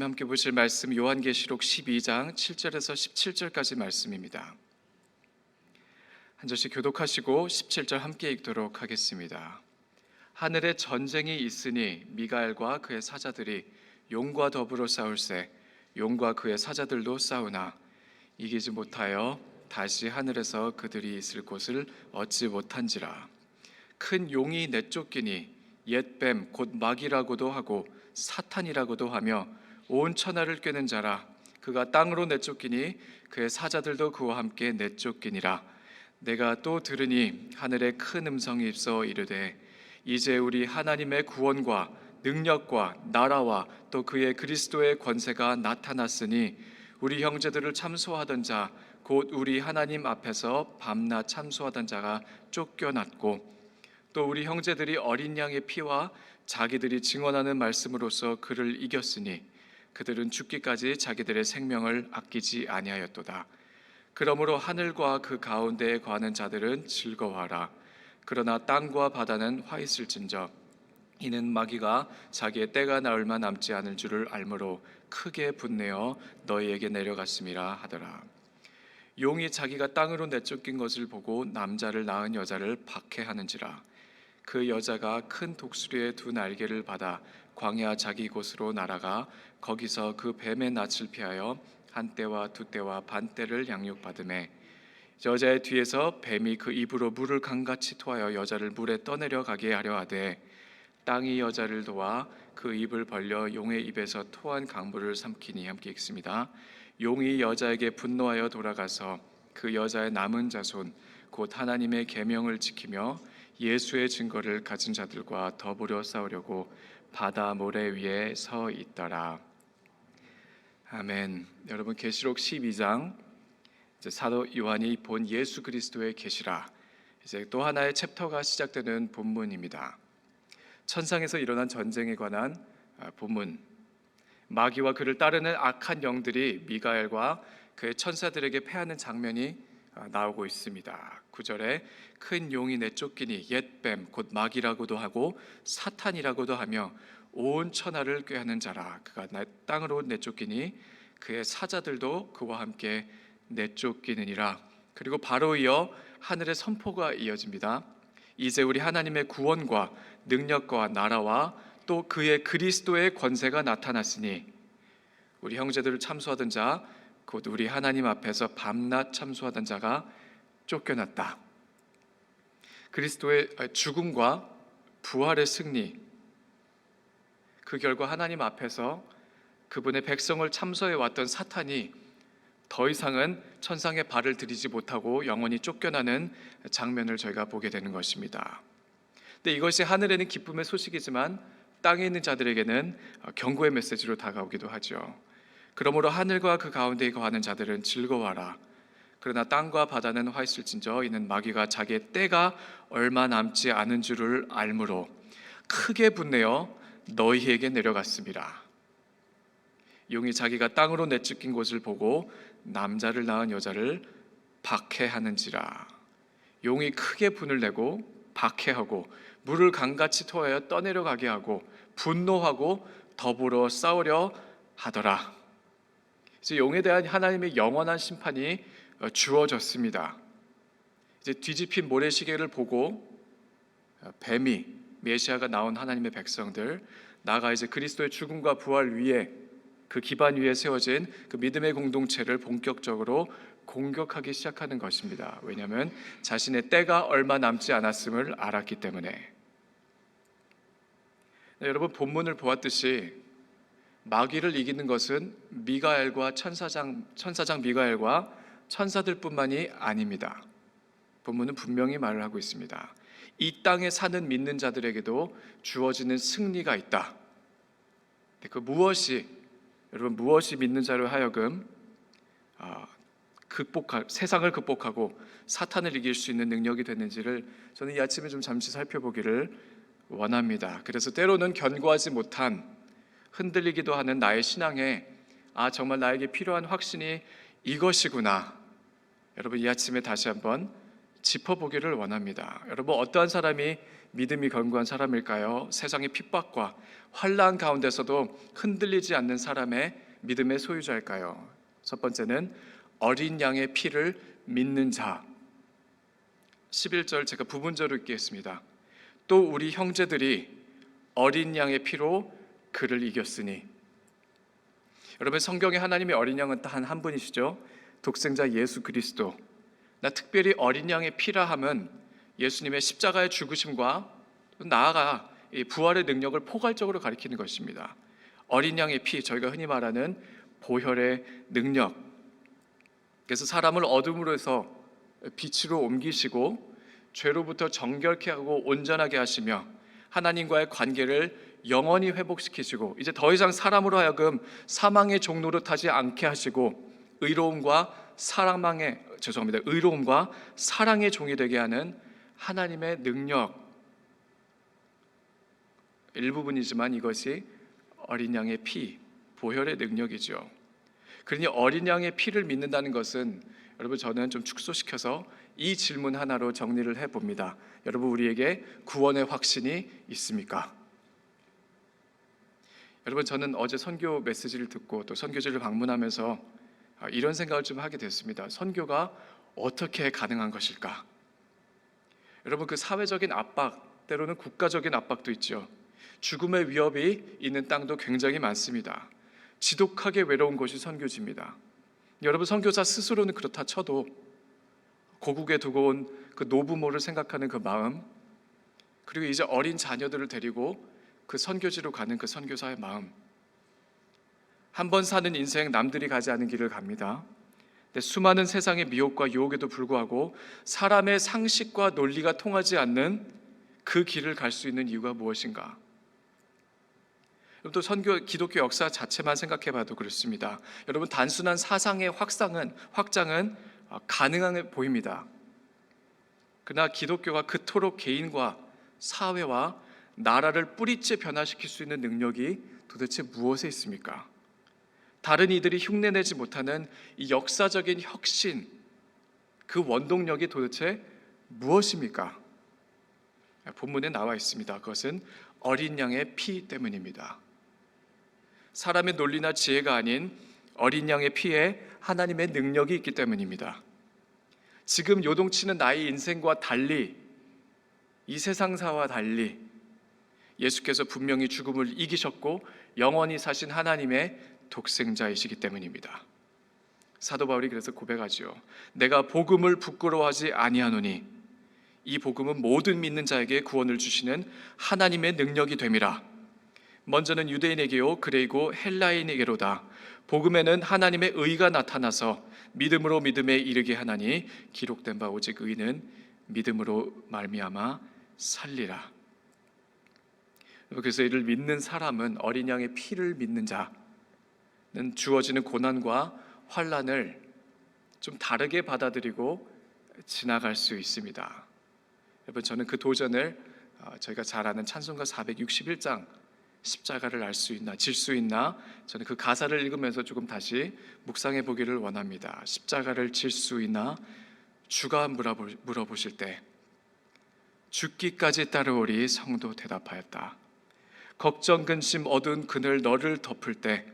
함께 보실 말씀 요한계시록 12장 7절에서 17절까지 말씀입니다. 한 절씩 교독하시고 17절 함께 읽도록 하겠습니다. 하늘에 전쟁이 있으니 미가엘과 그의 사자들이 용과 더불어 싸울세 용과 그의 사자들도 싸우나 이기지 못하여 다시 하늘에서 그들이 있을 곳을 얻지 못한지라. 큰 용이 내쫓기니 옛뱀 곧 마귀라고도 하고 사탄이라고도 하며 온 천하를 꿰는 자라. 그가 땅으로 내쫓기니 그의 사자들도 그와 함께 내쫓기니라. 내가 또 들으니 하늘에 큰 음성이 있어 이르되 이제 우리 하나님의 구원과 능력과 나라와 또 그의 그리스도의 권세가 나타났으니 우리 형제들을 참소하던 자 곧 우리 하나님 앞에서 밤낮 참소하던 자가 쫓겨났고 또 우리 형제들이 어린 양의 피와 자기들이 증언하는 말씀으로써 그를 이겼으니 그들은 죽기까지 자기들의 생명을 아끼지 아니하였도다. 그러므로 하늘과 그 가운데에 거하는 자들은 즐거워하라. 그러나 땅과 바다는 화 있을진저 이는 마귀가 자기의 때가 나흘만 남지 않을 줄을 알므로 크게 분내어 너희에게 내려갔음이라 하더라. 용이 자기가 땅으로 내쫓긴 것을 보고 남자를 낳은 여자를 박해하는지라. 그 여자가 큰 독수리의 두 날개를 받아 광야 자기 곳으로 날아가 거기서 그 뱀의 낯을 피하여 한 떼와 두 떼와 반 떼를 양육받으매 여자의 뒤에서 뱀이 그 입으로 물을 강같이 토하여 여자를 물에 떠내려 가게 하려 하되 땅이 여자를 도와 그 입을 벌려 용의 입에서 토한 강물을 삼키니. 함께 읽습니다. 용이 여자에게 분노하여 돌아가서 그 여자의 남은 자손 곧 하나님의 계명을 지키며 예수의 증거를 가진 자들과 더불어 싸우려고 바다 모래 위에 서 있더라. 아멘. 여러분, 계시록 12장 이제 사도 요한이 본 예수 그리스도의 계시라, 이제 또 하나의 챕터가 시작되는 본문입니다. 천상에서 일어난 전쟁에 관한 본문, 마귀와 그를 따르는 악한 영들이 미가엘과 그의 천사들에게 패하는 장면이 나오고 있습니다. 9절에 큰 용이 내쫓기니 옛뱀 곧 마귀라고도 하고 사탄이라고도 하며 온 천하를 꾀하는 자라. 그가 땅으로 내쫓기니 그의 사자들도 그와 함께 내쫓기느니라. 그리고 바로 이어 하늘의 선포가 이어집니다. 이제 우리 하나님의 구원과 능력과 나라와 또 그의 그리스도의 권세가 나타났으니 우리 형제들을 참소하던 자 곧 우리 하나님 앞에서 밤낮 참소하던 자가 쫓겨났다. 그리스도의 죽음과 부활의 승리, 그 결과 하나님 앞에서 그분의 백성을 참소해 왔던 사탄이 더 이상은 천상에 발을 들이지 못하고 영원히 쫓겨나는 장면을 저희가 보게 되는 것입니다. 근데 이것이 하늘에는 기쁨의 소식이지만 땅에 있는 자들에게는 경고의 메시지로 다가오기도 하죠. 그러므로 하늘과 그 가운데에 거하는 자들은 즐거워하라. 그러나 땅과 바다는 화 있을진저 이는 마귀가 자기의 때가 얼마 남지 않은 줄을 알므로 크게 분내어 너희에게 내려갔습니다. 용이 자기가 땅으로 내쫓긴 곳을 보고 남자를 낳은 여자를 박해하는지라. 용이 크게 분을 내고 박해하고 물을 강같이 토하여 떠내려가게 하고 분노하고 더불어 싸우려 하더라. 이제 용에 대한 하나님의 영원한 심판이 주어졌습니다. 이제 뒤집힌 모래시계를 보고 뱀이 메시아가 나온 하나님의 백성들, 나아가 이제 그리스도의 죽음과 부활 위에 그 기반 위에 세워진 그 믿음의 공동체를 본격적으로 공격하기 시작하는 것입니다. 왜냐하면 자신의 때가 얼마 남지 않았음을 알았기 때문에. 네, 여러분, 본문을 보았듯이 마귀를 이기는 것은 미가엘과 천사장 미가엘과 천사들뿐만이 아닙니다. 본문은 분명히 말을 하고 있습니다. 이 땅에 사는 믿는 자들에게도 주어지는 승리가 있다. 그 무엇이 믿는 자로 하여금 세상을 극복하고 사탄을 이길 수 있는 능력이 됐는지를 저는 이 아침에 좀 잠시 살펴보기를 원합니다. 그래서 때로는 견고하지 못한, 흔들리기도 하는 나의 신앙에 정말 나에게 필요한 확신이 이것이구나. 여러분, 이 아침에 다시 한번 짚어보기를 원합니다. 여러분, 어떠한 사람이 믿음이 견고한 사람일까요? 세상의 핍박과 환난 가운데서도 흔들리지 않는 사람의 믿음의 소유자일까요? 첫 번째는 어린 양의 피를 믿는 자. 11절 제가 부분적으로 읽겠습니다. 또 우리 형제들이 어린 양의 피로 그를 이겼으니. 여러분, 성경에 하나님의 어린 양은 단 한 분이시죠. 독생자 예수 그리스도. 나 특별히 어린 양의 피라 함은 예수님의 십자가의 죽으심과 나아가 이 부활의 능력을 포괄적으로 가리키는 것입니다. 어린 양의 피, 저희가 흔히 말하는 보혈의 능력. 그래서 사람을 어둠으로서 빛으로 옮기시고 죄로부터 정결케 하고 온전하게 하시며 하나님과의 관계를 영원히 회복시키시고 이제 더 이상 사람으로 하여금 사망의 종로로 타지 않게 하시고 의로움과 사랑의 종이 되게 하는 하나님의 능력, 일부분이지만 이것이 어린 양의 피, 보혈의 능력이죠. 그러니 어린 양의 피를 믿는다는 것은, 여러분, 저는 좀 축소시켜서 이 질문 하나로 정리를 해봅니다. 여러분, 우리에게 구원의 확신이 있습니까? 여러분, 저는 어제 선교 메시지를 듣고 또 선교지를 방문하면서 이런 생각을 좀 하게 됐습니다. 선교가 어떻게 가능한 것일까? 여러분, 그 사회적인 압박, 때로는 국가적인 압박도 있죠. 죽음의 위협이 있는 땅도 굉장히 많습니다. 지독하게 외로운 곳이 선교지입니다. 여러분, 선교사 스스로는 그렇다 쳐도 고국에 두고 온 그 노부모를 생각하는 그 마음, 그리고 이제 어린 자녀들을 데리고 그 선교지로 가는 그 선교사의 마음, 한 번 사는 인생 남들이 가지 않은 길을 갑니다. 근데 수많은 세상의 미혹과 유혹에도 불구하고 사람의 상식과 논리가 통하지 않는 그 길을 갈 수 있는 이유가 무엇인가? 또 기독교 역사 자체만 생각해봐도 그렇습니다. 여러분, 단순한 사상의 확장은 가능해 보입니다. 그러나 기독교가 그토록 개인과 사회와 나라를 뿌리째 변화시킬 수 있는 능력이 도대체 무엇에 있습니까? 다른 이들이 흉내내지 못하는 이 역사적인 혁신, 그 원동력이 도대체 무엇입니까? 본문에 나와 있습니다. 그것은 어린 양의 피 때문입니다. 사람의 논리나 지혜가 아닌 어린 양의 피에 하나님의 능력이 있기 때문입니다. 지금 요동치는 나의 인생과 달리, 이 세상사와 달리 예수께서 분명히 죽음을 이기셨고 영원히 사신 하나님의 독생자이시기 때문입니다. 사도 바울이 그래서 고백하지요. 내가 복음을 부끄러워하지 아니하노니 이 복음은 모든 믿는 자에게 구원을 주시는 하나님의 능력이 됨이라. 먼저는 유대인에게요 그리고 헬라인에게로다. 복음에는 하나님의 의가 나타나서 믿음으로 믿음에 이르게 하나니 기록된 바 오직 의는 믿음으로 말미암아 살리라. 그래서 이를 믿는 사람은, 어린 양의 피를 믿는 자는 주어지는 고난과 환난을 좀 다르게 받아들이고 지나갈 수 있습니다. 여러분, 저는 그 도전을 저희가 잘 아는 찬송가 461장 십자가를 알 수 있나, 질 수 있나, 저는 그 가사를 읽으면서 조금 다시 묵상해 보기를 원합니다. 십자가를 질 수 있나, 주가 물어보실 때 죽기까지 따르오리. 성도 대답하였다. 걱정 근심 어두운 그늘 너를 덮을 때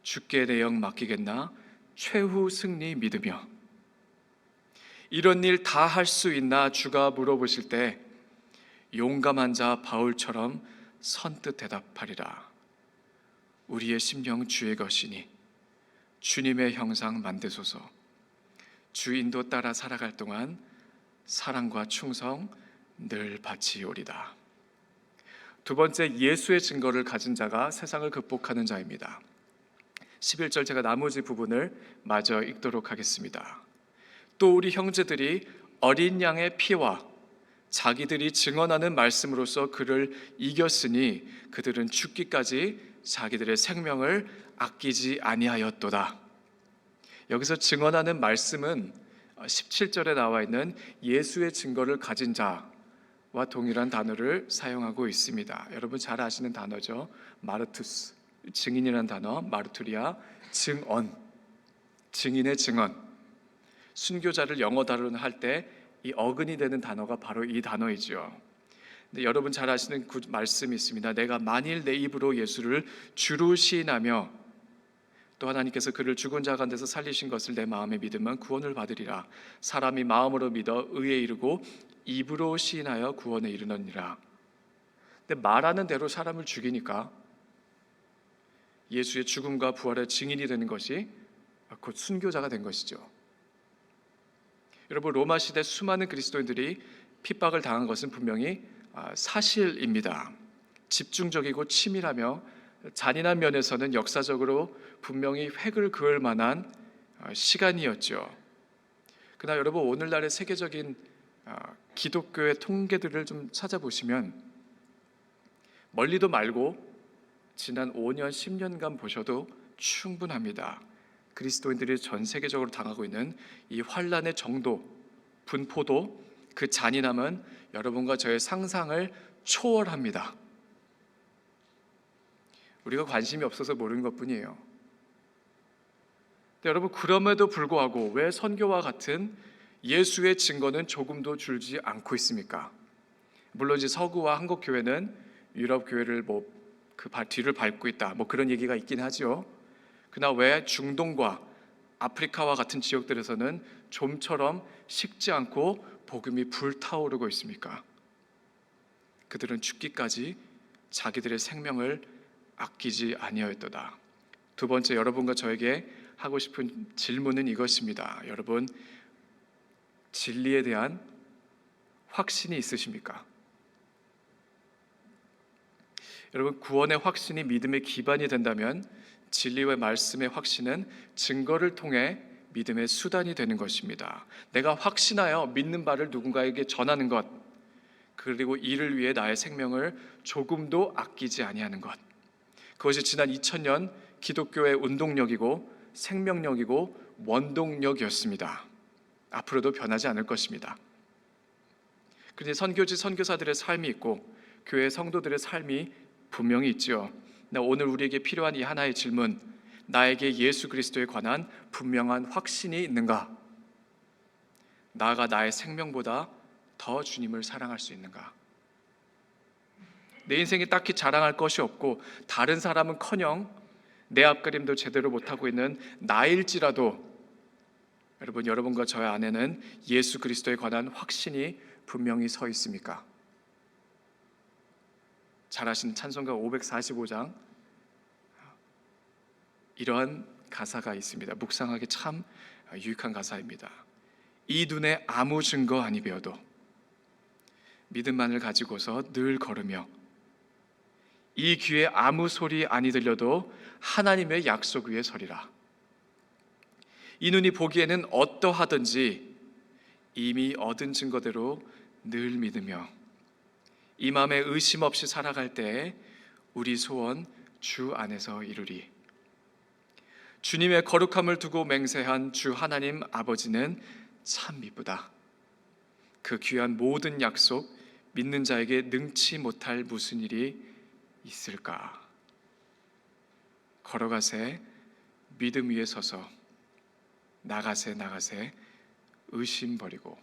주께 내 영 맡기겠나, 최후 승리 믿으며. 이런 일 다 할 수 있나, 주가 물어보실 때 용감한 자 바울처럼 선뜻 대답하리라. 우리의 심령 주의 것이니 주님의 형상 만드소서. 주 인도 따라 살아갈 동안 사랑과 충성 늘 바치오리다. 두 번째, 예수의 증거를 가진 자가 세상을 극복하는 자입니다. 11절 제가 나머지 부분을 마저 읽도록 하겠습니다. 또 우리 형제들이 어린 양의 피와 자기들이 증언하는 말씀으로써 그를 이겼으니 그들은 죽기까지 자기들의 생명을 아끼지 아니하였도다. 여기서 증언하는 말씀은 17절에 나와 있는 예수의 증거를 가진 자와 동일한 단어를 사용하고 있습니다. 여러분 잘 아시는 단어죠. 마르투스, 증인이라는 단어, 마르투리아, 증언, 증인의 증언. 순교자를 영어 단어로 할 때 이 어근이 되는 단어가 바로 이 단어이죠. 근데 여러분 잘 아시는 말씀이 있습니다. 내가 만일 내 입으로 예수를 주로 시인하며 또 하나님께서 그를 죽은 자 가운데서 살리신 것을 내 마음에 믿으면 구원을 받으리라. 사람이 마음으로 믿어 의에 이르고 입으로 시인하여 구원에 이르느니라. 근데 말하는 대로 사람을 죽이니까 예수의 죽음과 부활의 증인이 되는 것이 곧 순교자가 된 것이죠. 여러분, 로마 시대 수많은 그리스도인들이 핍박을 당한 것은 분명히 사실입니다. 집중적이고 치밀하며 잔인한 면에서는 역사적으로 분명히 획을 그을 만한 시간이었죠. 그러나 여러분, 오늘날의 세계적인 기독교의 통계들을 좀 찾아보시면 멀리도 말고 지난 5년, 10년간 보셔도 충분합니다. 그리스도인들이 전 세계적으로 당하고 있는 이 환란의 정도, 분포도, 그 잔인함은 여러분과 저의 상상을 초월합니다. 우리가 관심이 없어서 모르는 것뿐이에요. 근데 여러분, 그럼에도 불구하고 왜 선교와 같은 예수의 증거는 조금도 줄지 않고 있습니까? 물론 이제 서구와 한국 교회는 유럽 교회를 그 뒤를 밟고 있다, 그런 얘기가 있긴 하죠. 그러나 왜 중동과 아프리카와 같은 지역들에서는 좀처럼 식지 않고 복음이 불타오르고 있습니까? 그들은 죽기까지 자기들의 생명을 아끼지 아니하였도다. 두 번째, 여러분과 저에게 하고 싶은 질문은 이것입니다. 여러분, 진리에 대한 확신이 있으십니까? 여러분, 구원의 확신이 믿음의 기반이 된다면 진리와 말씀의 확신은 증거를 통해 믿음의 수단이 되는 것입니다. 내가 확신하여 믿는 바를 누군가에게 전하는 것, 그리고 이를 위해 나의 생명을 조금도 아끼지 아니하는 것, 그것이 지난 2000년 기독교의 운동력이고 생명력이고 원동력이었습니다. 앞으로도 변하지 않을 것입니다. 그런데 선교지 선교사들의 삶이 있고 교회 성도들의 삶이 분명히 있죠. 오늘 우리에게 필요한 이 하나의 질문, 나에게 예수 그리스도에 관한 분명한 확신이 있는가? 나아가 나의 생명보다 더 주님을 사랑할 수 있는가? 내 인생에 딱히 자랑할 것이 없고 다른 사람은커녕 내 앞가림도 제대로 못하고 있는 나일지라도 여러분과 저의 안에는 예수 그리스도에 관한 확신이 분명히 서 있습니까? 잘 아시는 찬송가 545장, 이러한 가사가 있습니다. 묵상하기 참 유익한 가사입니다. 이 눈에 아무 증거 아니 배어도 믿음만을 가지고서 늘 걸으며, 이 귀에 아무 소리 아니 들려도 하나님의 약속 위에 서리라. 이 눈이 보기에는 어떠하든지 이미 얻은 증거대로 늘 믿으며 이 마음에 의심 없이 살아갈 때에 우리 소원 주 안에서 이루리. 주님의 거룩함을 두고 맹세한 주 하나님 아버지는 참 미쁘다. 그 귀한 모든 약속 믿는 자에게 능치 못할 무슨 일이 있을까? 걸어가세 믿음 위에 서서, 나가세 의심 버리고.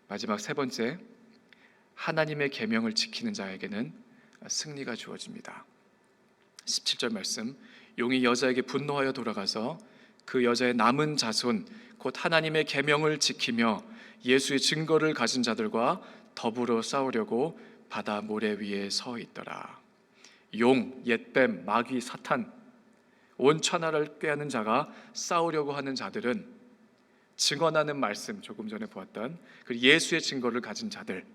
마지막 세 번째, 하나님의 계명을 지키는 자에게는 승리가 주어집니다. 17절 말씀, 용이 여자에게 분노하여 돌아가서 그 여자의 남은 자손 곧 하나님의 계명을 지키며 예수의 증거를 가진 자들과 더불어 싸우려고 바다 모래 위에 서 있더라. 용, 옛뱀, 마귀, 사탄, 온 천하를 꾀하는 자가 싸우려고 하는 자들은 증언하는 말씀, 조금 전에 보았던 그 예수의 증거를 가진 자들,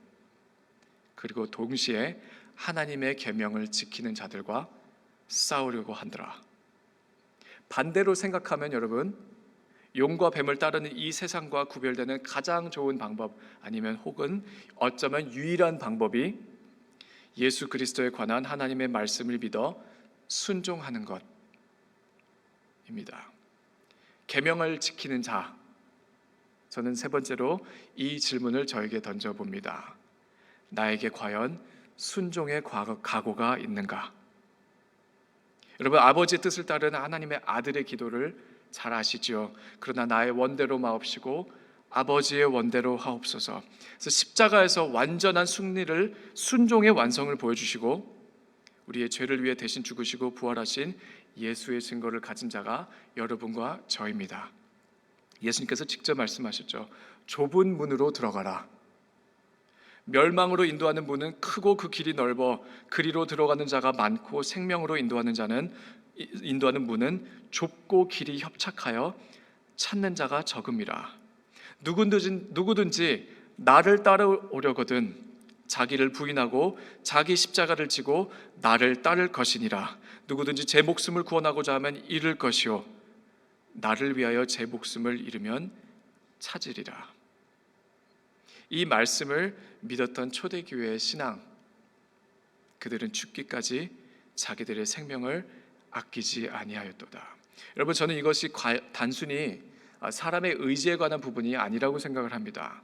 그리고 동시에 하나님의 계명을 지키는 자들과 싸우려고 하더라. 반대로 생각하면 여러분, 용과 뱀을 따르는 이 세상과 구별되는 가장 좋은 방법, 아니면 혹은 어쩌면 유일한 방법이 예수 그리스도에 관한 하나님의 말씀을 믿어 순종하는 것입니다. 계명을 지키는 자, 저는 세 번째로 이 질문을 저에게 던져봅니다. 나에게 과연 순종의 각오가 있는가? 여러분, 아버지의 뜻을 따르는 하나님의 아들의 기도를 잘 아시죠? 그러나 나의 원대로 마옵시고 아버지의 원대로 하옵소서. 그래서 십자가에서 완전한 승리를, 순종의 완성을 보여주시고 우리의 죄를 위해 대신 죽으시고 부활하신 예수의 증거를 가진 자가 여러분과 저입니다. 예수님께서 직접 말씀하셨죠. 좁은 문으로 들어가라. 멸망으로 인도하는 문은 크고 그 길이 넓어 그리로 들어가는 자가 많고 생명으로 인도하는 문은 좁고 길이 협착하여 찾는 자가 적음이라. 누구든지 나를 따라오려거든 자기를 부인하고 자기 십자가를 지고 나를 따를 것이니라. 누구든지 제 목숨을 구원하고자 하면 잃을 것이요 나를 위하여 제 목숨을 잃으면 찾으리라. 이 말씀을 믿었던 초대교회의 신앙, 그들은 죽기까지 자기들의 생명을 아끼지 아니하였도다. 여러분, 저는 이것이 단순히 사람의 의지에 관한 부분이 아니라고 생각을 합니다.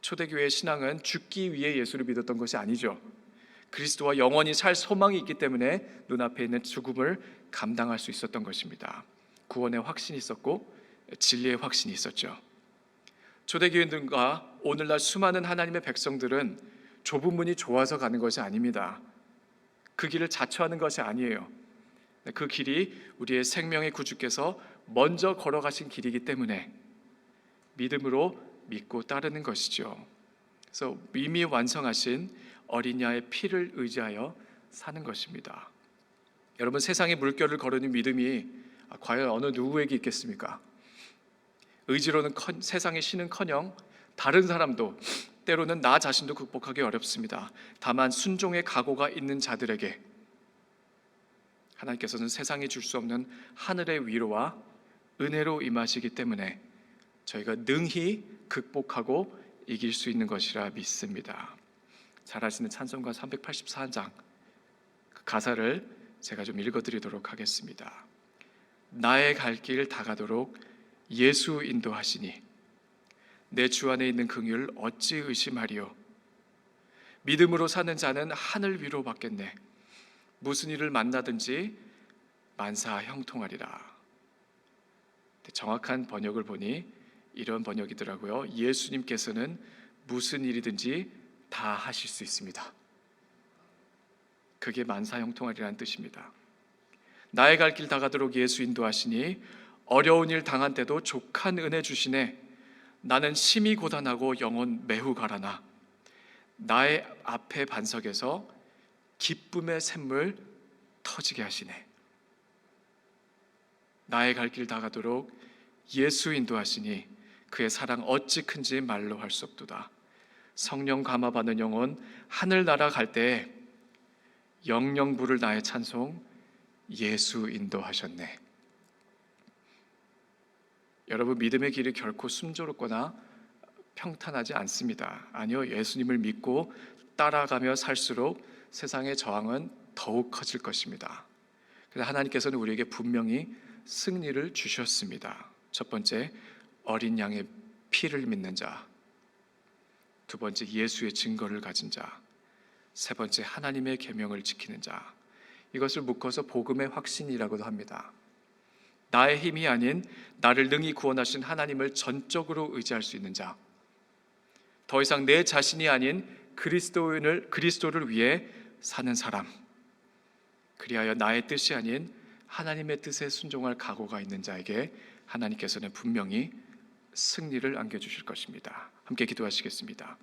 초대교회의 신앙은 죽기 위해 예수를 믿었던 것이 아니죠. 그리스도와 영원히 살 소망이 있기 때문에 눈앞에 있는 죽음을 감당할 수 있었던 것입니다. 구원의 확신이 있었고 진리의 확신이 있었죠. 초대교인들과 오늘날 수많은 하나님의 백성들은 좁은 문이 좋아서 가는 것이 아닙니다. 그 길을 자처하는 것이 아니에요. 그 길이 우리의 생명의 구주께서 먼저 걸어가신 길이기 때문에 믿음으로 믿고 따르는 것이죠. 그래서 이미 완성하신 어린 양의 피를 의지하여 사는 것입니다. 여러분, 세상의 물결을 거르는 믿음이 과연 어느 누구에게 있겠습니까? 의지로는 세상의 신은커녕 다른 사람도, 때로는 나 자신도 극복하기 어렵습니다. 다만 순종의 각오가 있는 자들에게 하나님께서는 세상이 줄 수 없는 하늘의 위로와 은혜로 임하시기 때문에 저희가 능히 극복하고 이길 수 있는 것이라 믿습니다. 잘 아시는 찬송가 384장 그 가사를 제가 좀 읽어드리도록 하겠습니다. 나의 갈 길 다가도록 예수 인도하시니 내 주 안에 있는 긍휼 어찌 의심하리요. 믿음으로 사는 자는 하늘 위로 받겠네. 무슨 일을 만나든지 만사 형통하리라. 정확한 번역을 보니 이런 번역이더라고요. 예수님께서는 무슨 일이든지 다 하실 수 있습니다. 그게 만사 형통하리라는 뜻입니다. 나의 갈 길 다가도록 예수 인도하시니 어려운 일 당한 때도 족한 은혜 주시네. 나는 심히 고단하고 영혼 매우 가라나 나의 앞에 반석에서 기쁨의 샘물 터지게 하시네. 나의 갈 길 다가도록 예수 인도하시니 그의 사랑 어찌 큰지 말로 할 수 없도다. 성령 감화받는 영혼 하늘나라 갈 때에 영영 부를 나의 찬송 예수 인도하셨네. 여러분, 믿음의 길이 결코 순조롭거나 평탄하지 않습니다. 아니요, 예수님을 믿고 따라가며 살수록 세상의 저항은 더욱 커질 것입니다. 그래서 하나님께서는 우리에게 분명히 승리를 주셨습니다. 첫 번째, 어린 양의 피를 믿는 자. 두 번째, 예수의 증거를 가진 자. 세 번째, 하나님의 계명을 지키는 자. 이것을 묶어서 복음의 확신이라고도 합니다. 나의 힘이 아닌 나를 능히 구원하신 하나님을 전적으로 의지할 수 있는 자. 더 이상 내 자신이 아닌 그리스도를 위해 사는 사람. 그리하여 나의 뜻이 아닌 하나님의 뜻에 순종할 각오가 있는 자에게 하나님께서는 분명히 승리를 안겨주실 것입니다. 함께 기도하시겠습니다.